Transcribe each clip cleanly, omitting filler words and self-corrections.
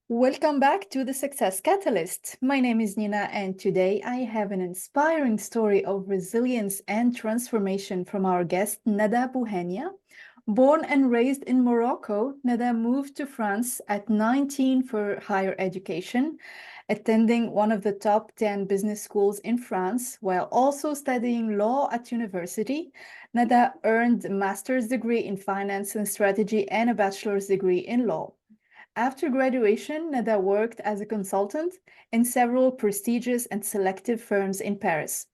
Welcome back to the Success Catalyst. My name is Nina, and today I have an inspiring story of resilience and transformation from our guest, Nada Bouhania. Born and raised in Morocco, Nada moved to France at 19 for higher education, attending one of the top 10 business schools in France, while also studying law at university. Nada earned a master's degree in finance and strategy and a bachelor's degree in law. After graduation, Nada worked as a consultant in several prestigious and selective firms in Paris.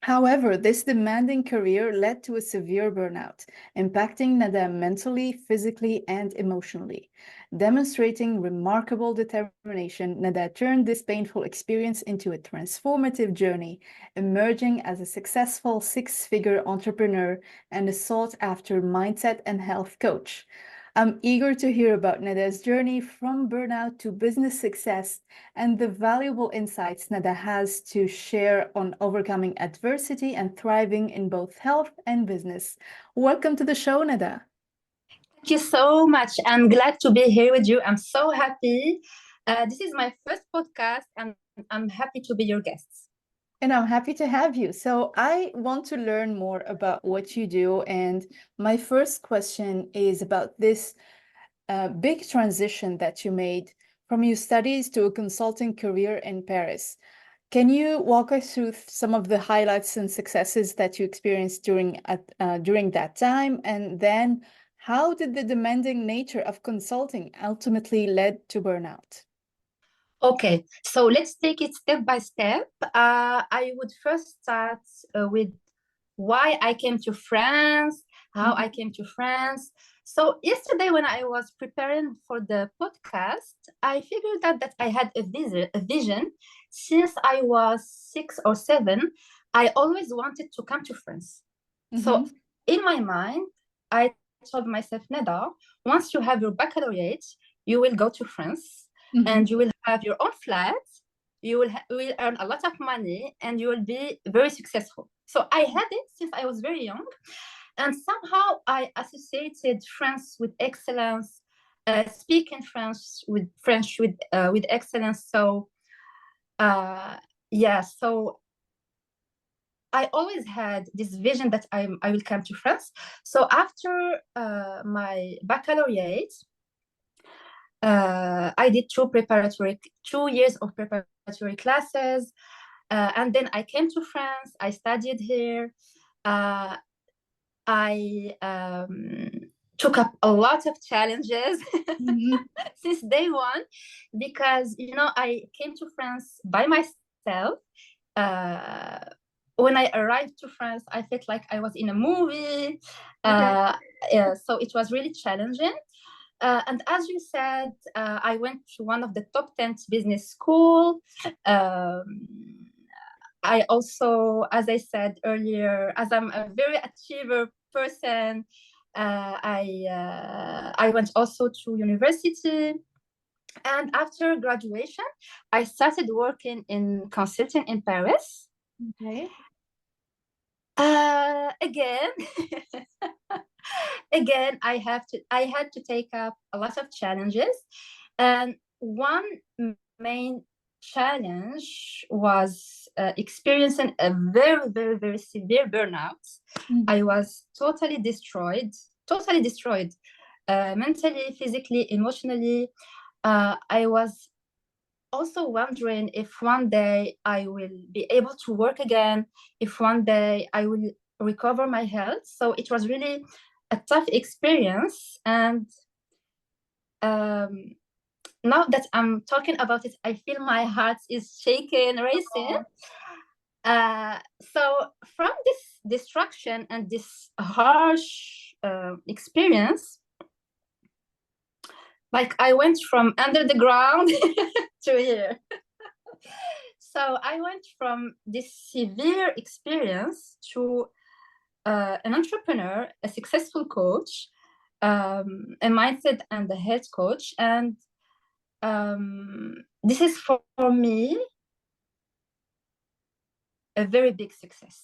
However, this demanding career led to a severe burnout, impacting Nada mentally, physically, and emotionally. Demonstrating remarkable determination, Nada turned this painful experience into a transformative journey, emerging as a successful six-figure entrepreneur and a sought-after mindset and health coach. I'm eager to hear about Nada's journey from burnout to business success and the valuable insights Nada has to share on overcoming adversity and thriving in both health and business. Welcome to the show, Nada. Thank you so much. I'm glad to be here with you. I'm so happy. This is my first podcast, and I'm happy to be your guest. And I'm happy to have you. So, I want to learn more about what you do. And my first question is about this big transition that you made from your studies to a consulting career in Paris. Can you walk us through some of the highlights and successes that you experienced during that time? And then how did the demanding nature of consulting ultimately led to burnout? Okay, so let's take it step by step. I would first start with why I came to France, how I came to France. So yesterday, when I was preparing for the podcast, I figured out that I had a vision. Since I was 6 or 7, I always wanted to come to France. So Mm-hmm. in my mind, I told myself, Neda, once you have your baccalaureate, you will go to France Mm-hmm. and you will have your own flat. You will earn a lot of money and you will be very successful. So I had it since I was very young, and somehow I associated France with excellence, speaking French with excellence. So yeah, so I always had this vision that I will come to France. So after my baccalaureate, I did 2 years of preparatory classes, and then I came to France. I studied here. Uh, I took up a lot of challenges Mm-hmm. since day one, because I came to France by myself. Uh, when I arrived to France, I felt like I was in a movie. Okay. So it was really challenging. And as you said, I went to one of the top 10 business school. I also, as I said earlier, as I'm a very achiever person, I went also to university. And after graduation, I started working in consulting in Paris. Okay. Again, again, I had to take up a lot of challenges, and one main challenge was experiencing a very, very, very severe burnout. I Mm-hmm. was totally destroyed, mentally, physically, emotionally. I was also wondering if one day I will be able to work again, if one day I will recover my health. So it was really a tough experience. And um, now that I'm talking about it, I feel my heart is shaking, racing. Oh. So from this destruction and this harsh experience, like I went from under the ground to here. So I went from this severe experience to an entrepreneur, a successful coach, a mindset and a health coach. And this is for me a very big success.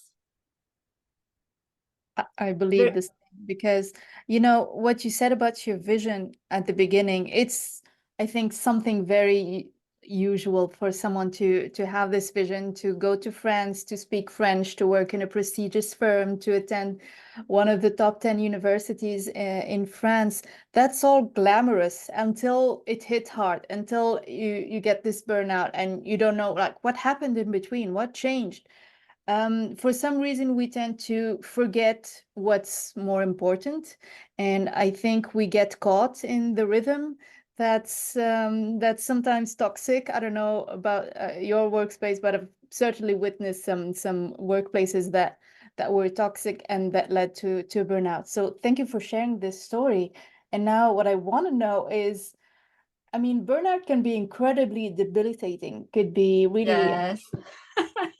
I believe Very, this because what you said about your vision at the beginning, it's I think something very usual for someone to have this vision, to go to France, to speak French, to work in a prestigious firm, to attend one of the top 10 universities in France. That's all glamorous until it hit hard, until you get this burnout and you don't know like what happened in between, what changed. For some reason, we tend to forget what's more important, and I think we get caught in the rhythm that's sometimes toxic. I don't know about your workspace, but I've certainly witnessed some workplaces that were toxic and that led to burnout. So thank you for sharing this story. And now what I want to know is, I mean, burnout can be incredibly debilitating, could be really Yes.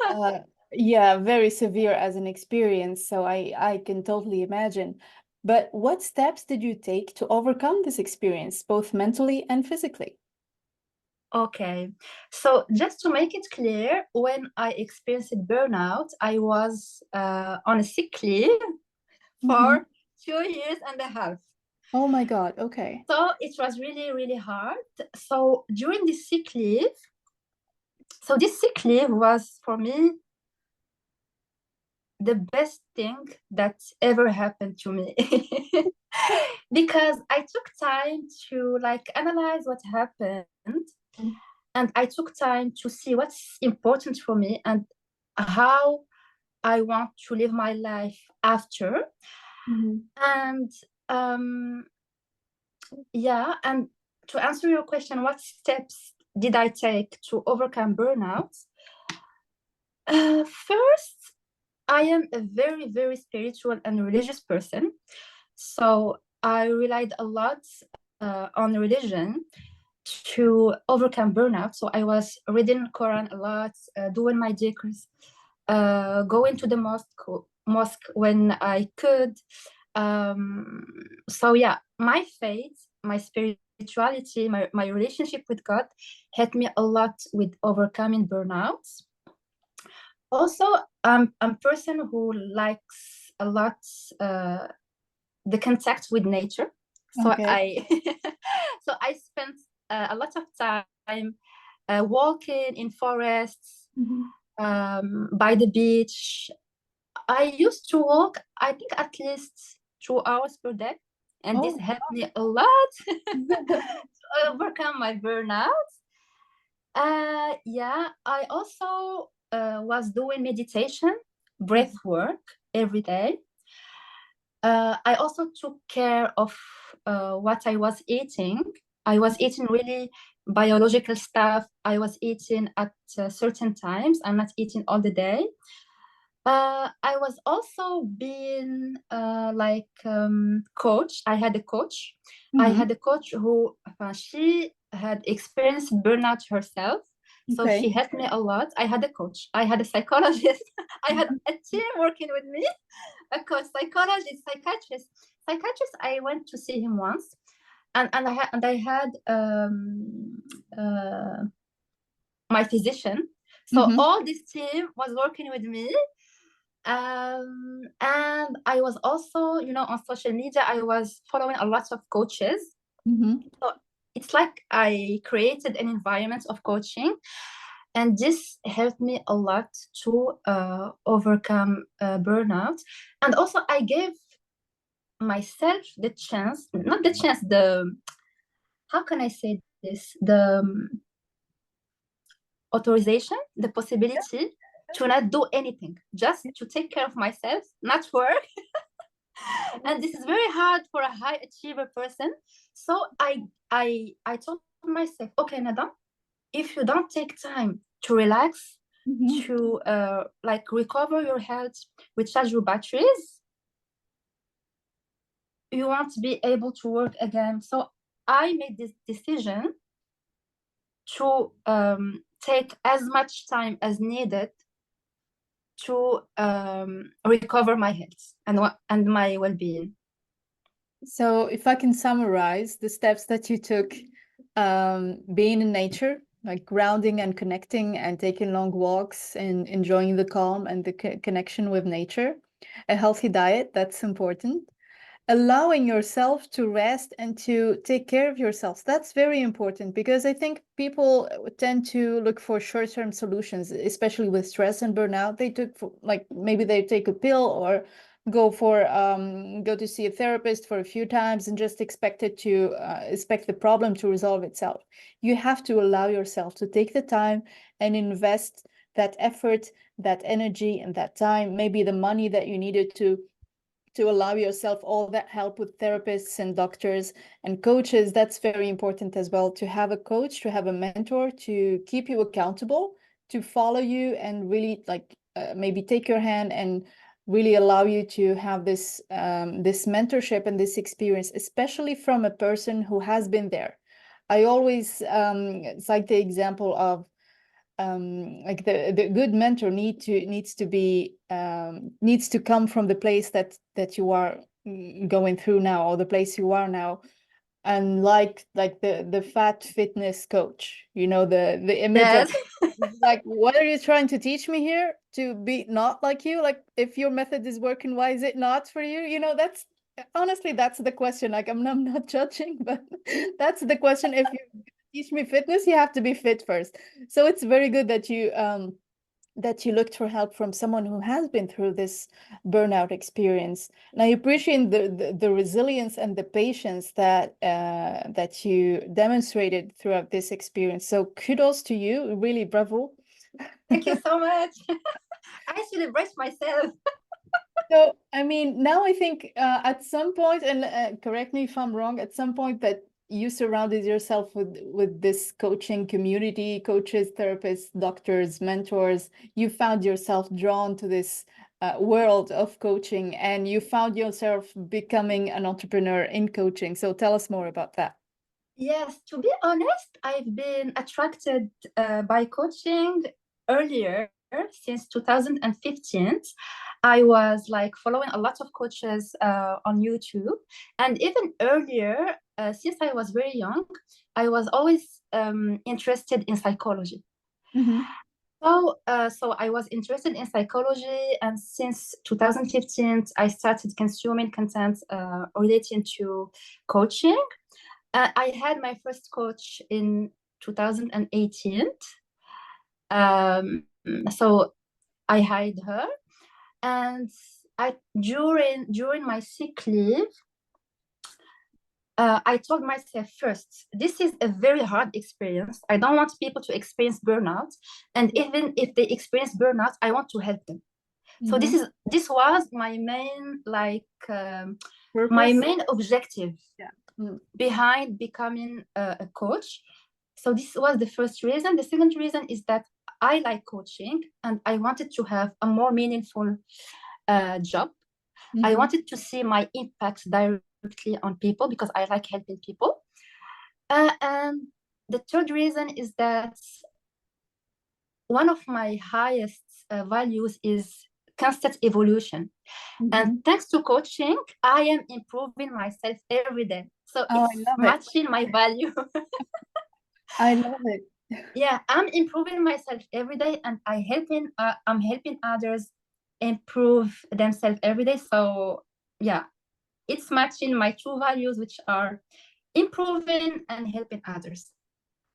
uh, yeah, very severe as an experience, so I can totally imagine. But what steps did you take to overcome this experience, both mentally and physically? Okay, so just to make it clear, when I experienced burnout, I was on a sick leave Hmm. for 2 years and a half. Oh my God, okay. So it was really, really hard. So during this sick leave, so this sick leave was for me the best thing that ever happened to me. Because I took time to like analyze what happened, and I took time to see what's important for me and how I want to live my life after. Mm-hmm. And yeah, and to answer your question, what steps did I take to overcome burnout? First, I am a very, very spiritual and religious person. So I relied a lot on religion to overcome burnout. So I was reading Quran a lot, doing my dhikrs, going to the mosque when I could. So yeah, my faith, my spirituality, my relationship with God helped me a lot with overcoming burnouts. Also, I'm a person who likes a lot the contact with nature. So Okay. so I spent a lot of time walking in forests, Mhm. by the beach. I used to walk, I think, at least 2 hours per day, and this Oh. helped me a lot to overcome my burnout. Yeah, I also was doing meditation, breath work every day. I also took care of what I was eating. I was eating really biological stuff. I was eating at certain times. I'm not eating all the day. I was also being like coach. I had a coach. I Mhm. had a coach who she had experienced burnout herself. So she Okay. helped me a lot. I had a coach. I had a psychologist. I had a team working with me, a coach, psychologist, psychiatrist. Psychiatrist, I went to see him once, and I had my physician. So Mhm. all this team was working with me, and I was also, on social media, I was following a lot of coaches. Mhm. So it's like I created an environment of coaching, and this helped me a lot to overcome burnout. And also, I gave myself the chance, not the chance, how can I say this? The authorization, the possibility to not do anything, just to take care of myself, not work. And this is very hard for a high achiever person. So I told myself, okay, Nada, if you don't take time to relax, Mhm. to like recover your health, recharge your batteries, you won't be able to work again. So I made this decision to take as much time as needed to recover my health and my well-being. So if I can summarize the steps that you took, being in nature, like grounding and connecting and taking long walks and enjoying the calm and the connection with nature, a healthy diet, that's important. allowing yourself to rest and to take care of yourself. That's very important because I think people tend to look for short-term solutions, especially with stress and burnout. They took like maybe they take a pill or go to see a therapist for a few times and just expect the problem to resolve itself. You have to allow yourself to take the time and invest that effort, that energy, and that time, maybe the money that you needed to allow yourself all that help with therapists and doctors and coaches. That's very important as well, to have a coach, to have a mentor, to keep you accountable, to follow you and really maybe take your hand and really allow you to have this this mentorship and this experience, especially from a person who has been there. I always cite the example of like the good mentor needs to come from the place that you are going through now, or the place you are now. And like the fat fitness coach, you know, the image of Yes. like, what are you trying to teach me here? To be not like you? Like, if your method is working, why is it not for you? You know, that's honestly, that's the question. Like, I'm not judging, but that's the question. If you teach me fitness, you have to be fit first. So it's very good that you looked for help from someone who has been through this burnout experience. And I appreciate the resilience and the patience that you demonstrated throughout this experience. So kudos to you, really bravo. Thank you so much. I celebrate myself. So, I mean, now I think at some point, and correct me if I'm wrong, at some point that you surrounded yourself with this coaching community, coaches, therapists, doctors, mentors, you found yourself drawn to this world of coaching, and you found yourself becoming an entrepreneur in coaching. So tell us more about that. Yes, to be honest, I've been attracted by coaching earlier, since 2015. I was like following a lot of coaches on YouTube, and even earlier, since I was very young, I was always interested in psychology. Mm-hmm. So I was interested in psychology, and since 2015, I started consuming content relating to coaching. I had my first coach in 2018. Um, so I hired her, and during my sick leave, I told myself, first, this is a very hard experience. I don't want people to experience burnout, and even if they experience burnout, I want to help them. So Mm-hmm. this was my main my Purpose? main objective Yeah. Mm. behind becoming a coach. So this was the first reason. The second reason is that I like coaching, and I wanted to have a more meaningful job. I Mm-hmm. wanted to see my impact directly on people because I like helping people. And the third reason is that one of my highest values is constant evolution. Mm-hmm. And thanks to coaching, I am improving myself every day. So Oh, I it's love it. matching my value. I love it. Yeah, I'm improving myself every day, and I'm helping others improve themselves every day. So yeah, it's matching my two values, which are improving and helping others.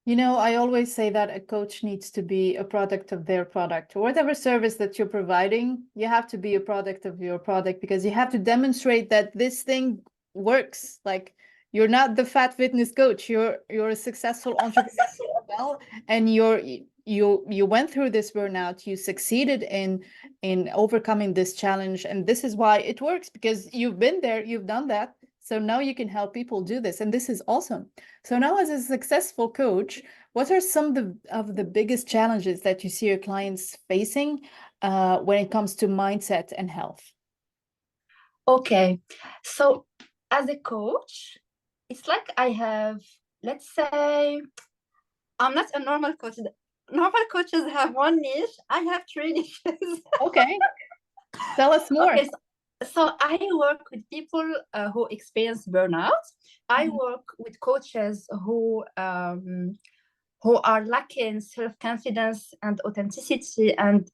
You know, I always say that a coach needs to be a product of their product. Whatever service that you're providing, you have to be a product of your product, because you have to demonstrate that this thing works. Like, you're not the fat fitness coach. You're a successful entrepreneur as well, and you went through this burnout. You succeeded in overcoming this challenge, and this is why it works, because you've been there, you've done that. So now you can help people do this, and this is awesome. So now, as a successful coach, what are some of the biggest challenges that you see your clients facing when it comes to mindset and health? Okay, so as a coach, it's like I have, let's say, I'm not a normal coach. Normal coaches have one niche. I have three niches. Okay, tell us more. Okay, so I work with people who experience burnout. I Mhm. work with coaches who are lacking self-confidence and authenticity, and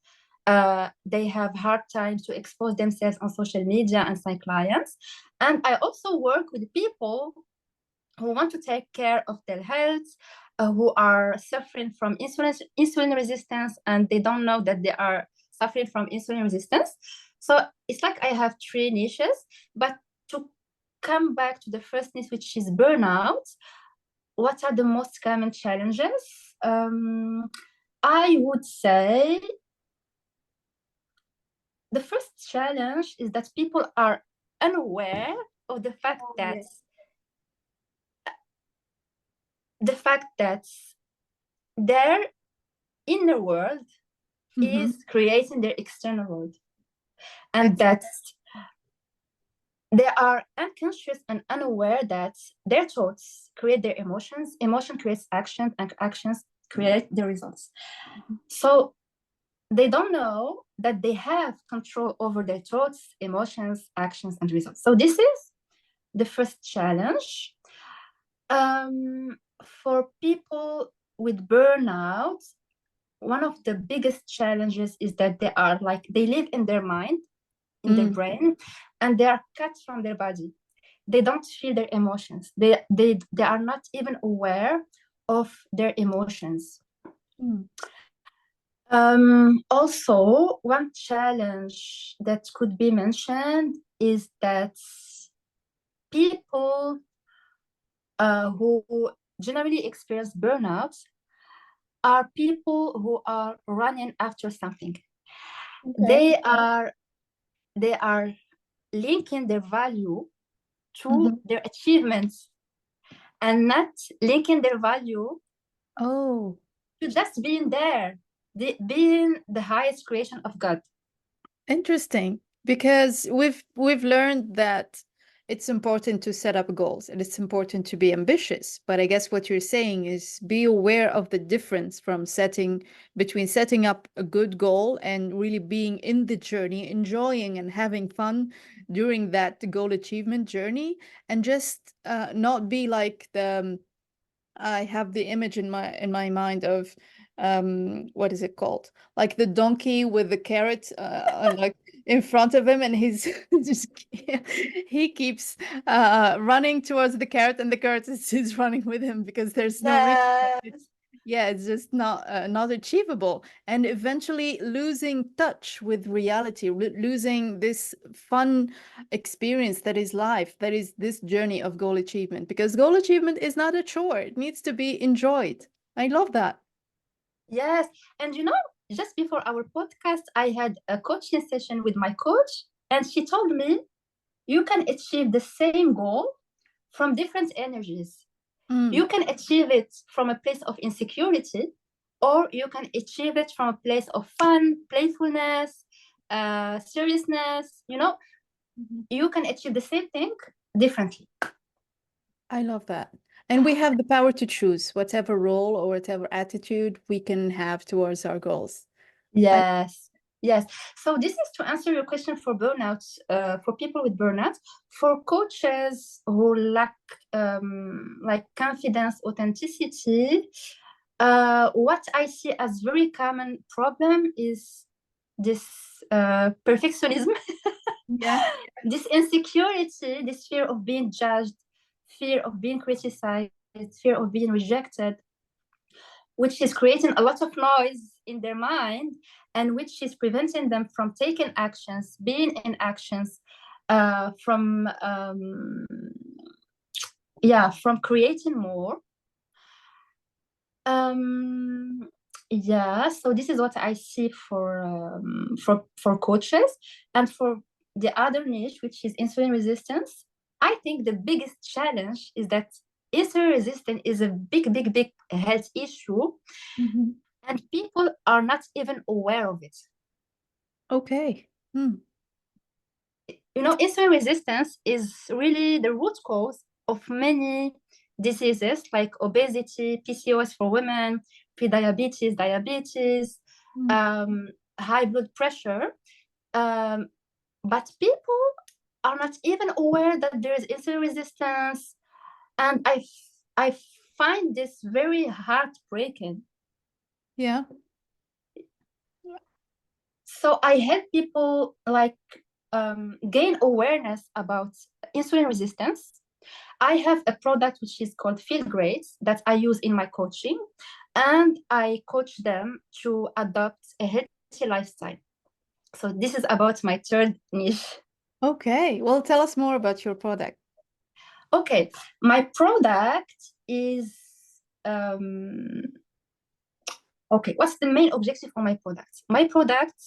they have hard time to expose themselves on social media and sign clients. And I also work with people who want to take care of their health, who are suffering from insulin resistance, and they don't know that they are suffering from insulin resistance. So it's like I have three niches. But to come back to the first niche, which is burnout, what are the most common challenges? I would say the first challenge is that people are unaware of the fact that their inner world is creating their external world, and that they are unconscious and unaware that their thoughts create their emotions, emotion creates action, and actions create the results. So they don't know that they have control over their thoughts, emotions, actions, and results. So this is the first challenge. For people with burnout, one of the biggest challenges is that they live in their mind, in their brain, and they are cut from their body. They don't feel their emotions. They are not even aware of their emotions. Also, one challenge that could be mentioned is that people who generally experience burnout are people who are running after something. They are linking their value to their achievements, and not linking their value to just being there, being the highest creation of God. Interesting, because we've learned that it's important to set up goals and it's important to be ambitious. But I guess what you're saying is be aware of the difference between setting up a good goal and really being in the journey, enjoying and having fun during that goal achievement journey, and just not be like I have the image in my mind of what is it called? Like the donkey with the carrot like in front of him, and he's just he keeps running towards the carrot, and the carrot is running with him because there's no reason. Yeah, it's just not achievable, and eventually losing touch with reality, losing this fun experience that is life, that is this journey of goal achievement, because goal achievement is not a chore. It needs to be enjoyed. I love that. Yes, and just before our podcast, I had a coaching session with my coach, and she told me you can achieve the same goal from different energies. You can achieve it from a place of insecurity, or you can achieve it from a place of fun, playfulness, seriousness. You can achieve the same thing differently. I love that. And we have the power to choose whatever role or whatever attitude we can have towards our goals. Yes. Yes. So this is to answer your question for burnout, for people with burnout. For coaches who lack confidence, authenticity, what I see as very common problem is this perfectionism, this insecurity, this fear of being judged, fear of being criticized, fear of being rejected, which is creating a lot of noise in their mind, and which is preventing them from taking actions, being in actions, from creating more. So this is what I see for coaches. And for the other niche, which is insulin resistance, I think the biggest challenge is that insulin resistance is a big health issue, and people are not even aware of it. Okay. Insulin resistance is really the root cause of many diseases like obesity, PCOS for women, prediabetes, diabetes, high blood pressure. But people are not even aware that there is insulin resistance. And I find this very heartbreaking. Yeah. So I help people gain awareness about insulin resistance, I have a product which is called Feel Great that I use in my coaching, and I coach them to adopt a healthy lifestyle. So this is about my third niche. Okay, well, tell us more about your product. Okay, my product is okay, what's the main objective for my product? My product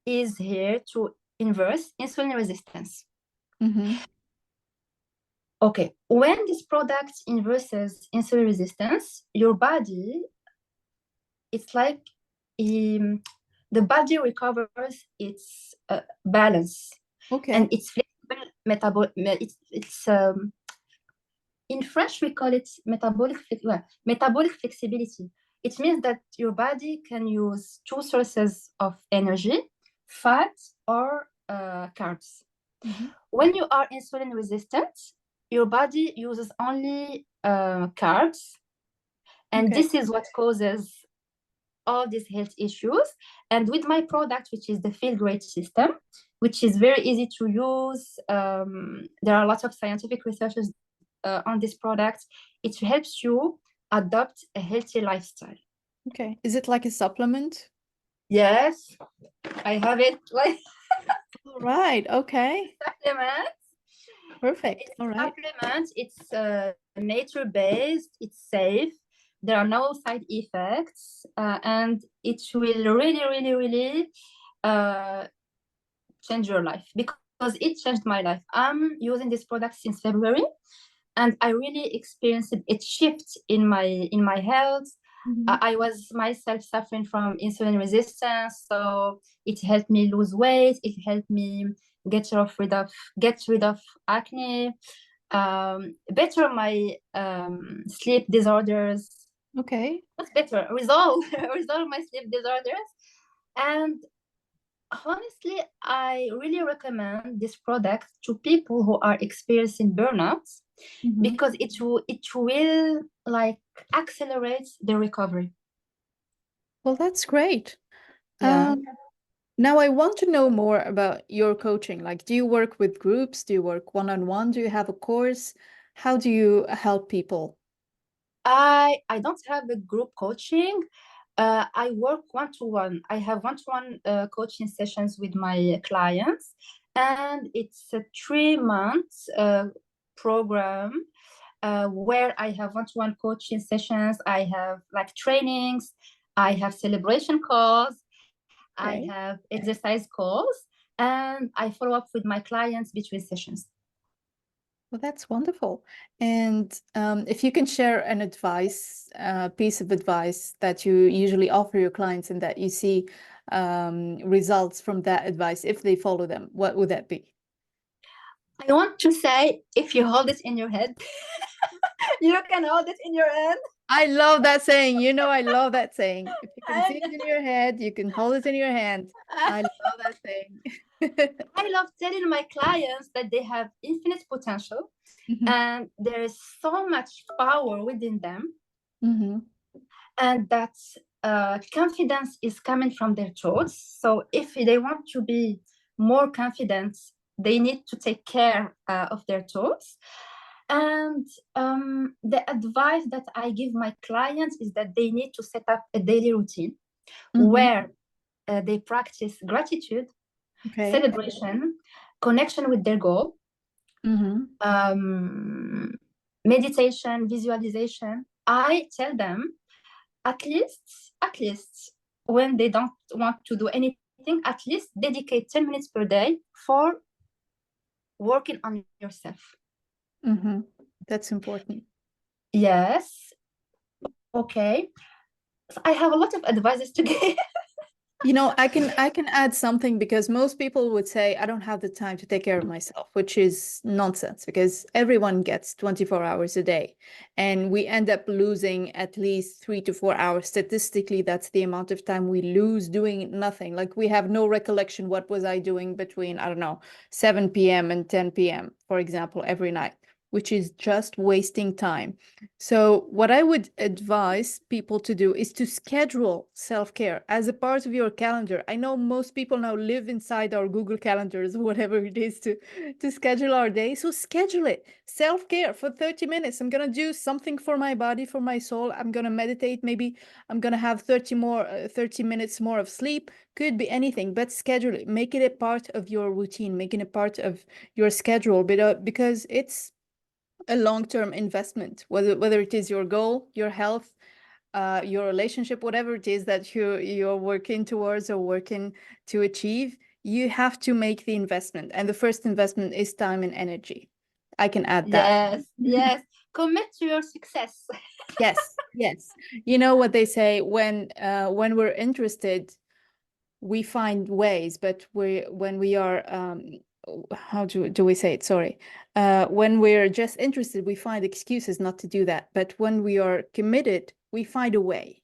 is here to inverse insulin resistance. Mm-hmm. Okay, when this product inverses insulin resistance, your body, it's like the body recovers its balance, Okay. and it's flexible it's in French we call it metabolic flexibility. It means that your body can use two sources of energy, fat or carbs. Mm-hmm. When you are insulin resistant, your body uses only carbs, and Okay. this is what causes all these health issues. And with my product, which is the Feel Great system, which is very easy to use, there are lots of scientific researches on this product. It helps you adopt a healthy lifestyle. Okay. Is it like a supplement? Yes, I have it like All right. Okay. supplement. Perfect. It's All a right. supplement. It's nature-based. It's safe. There are no side effects, and it will really, really, really change your life, because it changed my life. I'm using this product since February, and I really experienced a shift in my health. Mm-hmm. I was myself suffering from insulin resistance, so it helped me lose weight. It helped me get rid of acne, better my sleep disorders. Okay. What's better? Resolve resolve my sleep disorders. And honestly, I really recommend this product to people who are experiencing burnout, Mm-hmm. because it will like accelerate the recovery. Well, that's great. Yeah. Now I want to know more about your coaching. Like, do you work with groups? Do you work one-on-one? Do you have a course? How do you help people? I don't have a group coaching. I work one-to-one. I have one-to-one coaching sessions with my clients, and it's a 3 month program where I have one-to-one coaching sessions. I have like trainings. I have celebration calls. I Okay. have exercise calls, and I follow up with my clients between sessions. Well, that's wonderful. And if you can share an piece of advice that you usually offer your clients and that you see results from that advice if they follow them, what would that be? I want to say, if you hold it in your head, you can hold it in your hand. I love that saying. You know, I love that saying. If you can see And it in your head, you can hold it in your hand. I love that saying. I love telling my clients that they have infinite potential, Mhm, and there is so much power within them, mhm, and that confidence is coming from their thoughts. So if they want to be more confident, they need to take care of their thoughts. And the advice that I give my clients is that they need to set up a daily routine mhm. where they practice gratitude, Okay. celebration, connection with their goal, Mhm. um, meditation, visualization. I tell them, at least when they don't want to do anything, at least dedicate 10 minutes per day for working on yourself. Mhm. That's important. Yes. Okay. So I have a lot of advices to give. You know, I can add something because most people would say I don't have the time to take care of myself, which is nonsense because everyone gets 24 hours a day and we end up losing at least 3 to 4 hours. Statistically, that's the amount of time we lose doing nothing. Like we have no recollection what was I doing between, I don't know, 7 p.m. and 10 p.m., for example, every night. which is just wasting time. So what I would advise people to do is to schedule self-care as a part of your calendar. I know most people now live inside our Google calendars, whatever it is, to schedule our day. So schedule it. Self-care for 30 minutes. I'm going to do something for my body, for my soul. I'm going to meditate. Maybe I'm going to have 30 minutes more of sleep. Could be anything, but schedule it. Make it a part of your routine, making it a part of your schedule, because it's a long-term investment, whether it is your goal, your health, your relationship, whatever it is that you're working towards or working to achieve. You have to make the investment, and the first investment is time and energy. I can add that. Yes, yes. Commit to your success. Yes, yes. You know what they say, when we're interested, we find ways, but when we are how do we say it? Sorry. When we're just interested, we find excuses not to do that. But when we are committed, we find a way.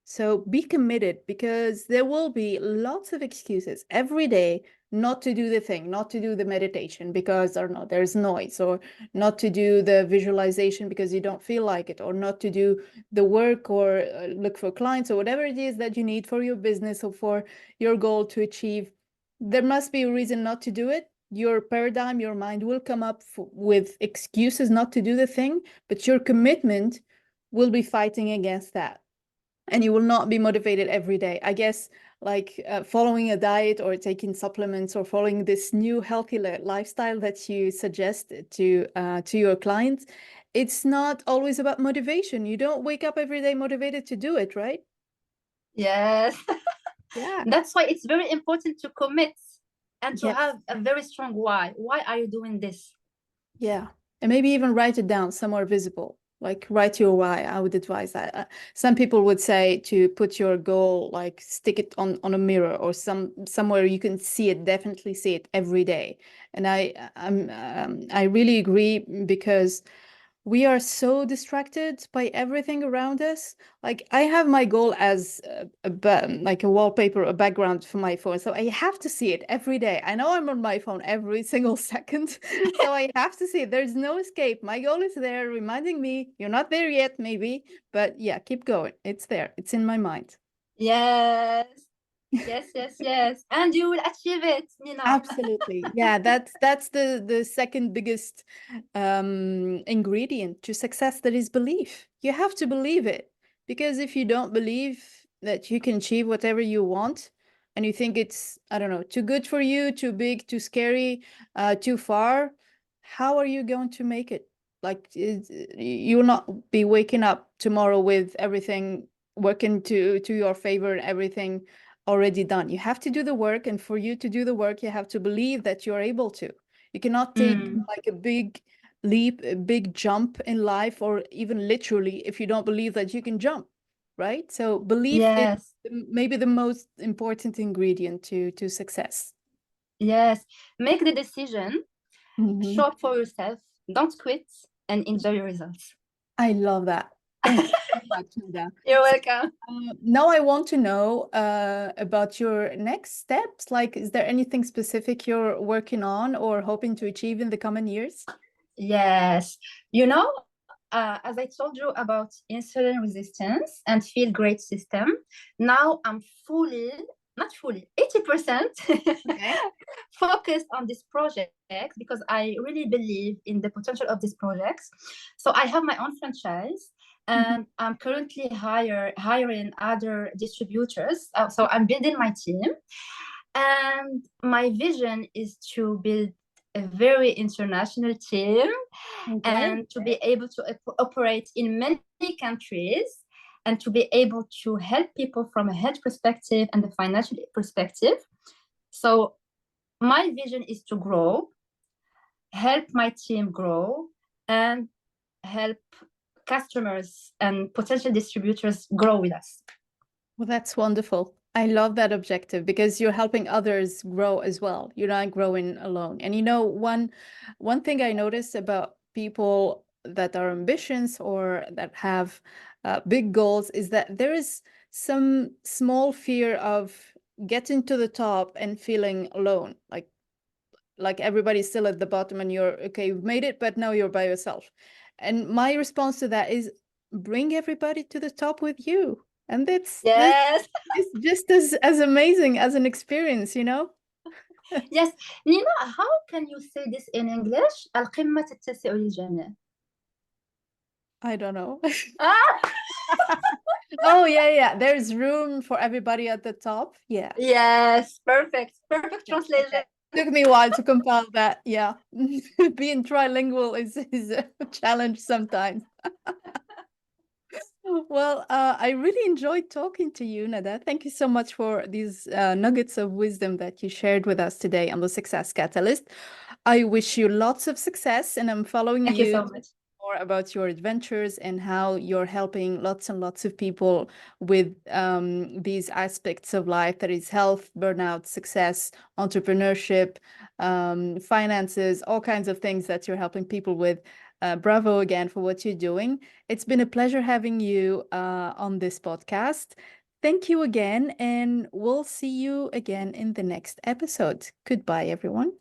So be committed, because there will be lots of excuses every day not to do the thing, not to do the meditation because, or no, there's noise, or not to do the visualization because you don't feel like it, or not to do the work, or look for clients, or whatever it is that you need for your business or for your goal to achieve. There must be a reason not to do it. Your paradigm, your mind will come up with excuses not to do the thing, but your commitment will be fighting against that, and you will not be motivated every day. I guess, like following a diet or taking supplements or following this new healthy lifestyle that you suggest to your clients, it's not always about motivation. You don't wake up every day motivated to do it, right? Yes. Yeah. That's why it's very important to commit and to Yes. have a very strong why. Why are you doing this? Yeah. And maybe even write it down somewhere visible. Like write your why. I would advise that. Some people would say to put your goal, like stick it on a mirror or somewhere you can see it, definitely see it every day. And I really agree, because we are so distracted by everything around us. Like I have my goal as like a wallpaper, a background for my phone. So I have to see it every day. I know I'm on my phone every single second. So I have to see it. There's no escape. My goal is there, reminding me, you're not there yet, maybe. But yeah, keep going. It's there. It's in my mind. Yes, yes, yes, yes. And you will achieve it, Nina. Absolutely. Yeah, that's the second biggest ingredient to success, that is belief. You have to believe it, because if you don't believe that you can achieve whatever you want, and you think it's, I don't know, too good for you, too big, too scary, too far, how are you going to make it? Like you will not be waking up tomorrow with everything working to your favor and everything already done. You have to do the work, and for you to do the work, you have to believe that you're able to. You cannot take Mm, like a big leap, a big jump in life, or even literally, if you don't believe that you can jump, right? So belief is yes, maybe the most important ingredient to success. yes. Make the decision, Mhm. show up for yourself, don't quit, and enjoy your results. I love that. Thank you so much, Nida. You're So welcome. now I want to know about your next steps. Like, is there anything specific you're working on or hoping to achieve in the coming years? Yes. You know, as I told you about insulin resistance and feel great system, now I'm fully, not fully, 80% Okay. focused on this project because I really believe in the potential of this project. So I have my own franchise Mhm. and I'm currently hiring other distributors. So I'm building my team. And my vision is to build a very international team Okay. and to be able to operate in many countries and to be able to help people from a health perspective and a financial perspective. So my vision is to grow, help my team grow, and help customers and potential distributors grow with us. Well, that's wonderful. I love that objective, because you're helping others grow as well. You're not growing alone. And one thing I notice about people that are ambitious or that have big goals is that there is some small fear of getting to the top and feeling alone. Like like everybody's still at the bottom and you're okay, you've made it, but now you're by yourself. And my response to that is bring everybody to the top with you. And that's Yes. it's just as amazing as an experience, you know? Yes. Nina, how can you say this in English? القمة تتسع للجميع. I don't know. Ah, Oh yeah. There's room for everybody at the top. Yeah. yes, perfect. Perfect Yeah. translation. Okay. Took me a while to compile that. Yeah. Being trilingual is a challenge sometimes. Well, I really enjoyed talking to you, Nada. Thank you so much for these nuggets of wisdom that you shared with us today on the Success Catalyst. I wish you lots of success, and I'm following Thank you you so much. more about your adventures and how you're helping lots and lots of people with these aspects of life, that is health, burnout, success, entrepreneurship, finances, all kinds of things that you're helping people with. Bravo again for what you're doing. It's been a pleasure having you on this podcast. Thank you again, and we'll see you again in the next episode. Goodbye, everyone.